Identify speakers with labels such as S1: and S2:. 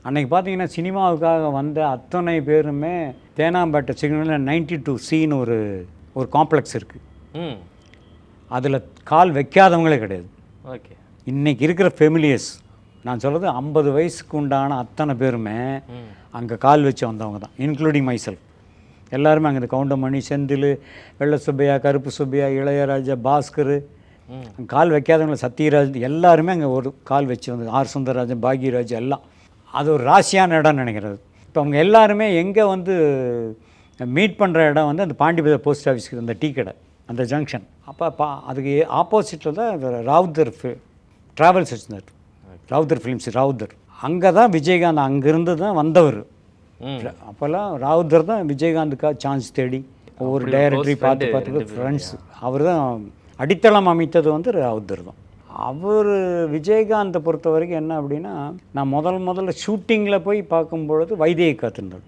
S1: அன்றைக்கி பார்த்தீங்கன்னா சினிமாவுக்காக வந்த அத்தனை பேருமே தேனாம்பேட்டை சிக்னலில் 92C ஒரு காம்ப்ளெக்ஸ் இருக்குது. அதில் கால் வைக்காதவங்களே கிடையாது.
S2: ஓகே.
S1: இன்றைக்கி இருக்கிற ஃபெமிலியர்ஸ் நான் சொல்கிறது 50 வயசுக்கு உண்டான அத்தனை பேருமே அங்கே கால் வச்சு வந்தவங்க தான், இன்க்ளூடிங் மைசெல்ஃப். எல்லாருமே அங்கே இந்த கவுண்டமணி, செந்தில், வெள்ளை சுப்பையா, கருப்பு சுப்பையா, இளையராஜா, பாஸ்கர், கால் வைக்காதவங்கள சத்யராஜ் எல்லாருமே அங்கே ஒரு கால் வச்சு வந்து, ஆர் சுந்தரராஜன், பாக்யராஜ் எல்லாம். அது ஒரு ராசியான இடம்னு நினைக்கிறது. இப்போ அவங்க எல்லாருமே எங்கே வந்து மீட் பண்ணுற இடம் வந்து அந்த பாண்டிபஜார் போஸ்ட் ஆஃபீஸ்க்கு அந்த டீ கடை, அந்த ஜங்ஷன். அப்போ அதுக்கு ஆப்போசிட்டில் தான் ராவுதர் ட்ராவல்ஸ் வச்சுருந்தார், ராவுதர் ஃபிலிம்ஸ், ராவுதர். அங்கே தான் விஜயகாந்த் அங்கேருந்து தான் வந்தவர். அப்போல்லாம் ராவுதர் தான் விஜயகாந்துக்காக சான்ஸ் தேடி ஒவ்வொரு டைரக்டரி பார்த்து ஃப்ரெண்ட்ஸ். அவர் தான் அடித்தளம் அமைத்தது வந்து ராவுதர் தான். அவர் விஜயகாந்தை பொறுத்த வரைக்கும் என்ன அப்படின்னா, நான் முதல்ல ஷூட்டிங்கில் போய் பார்க்கும்பொழுது வைதேகி காத்திருந்தார்.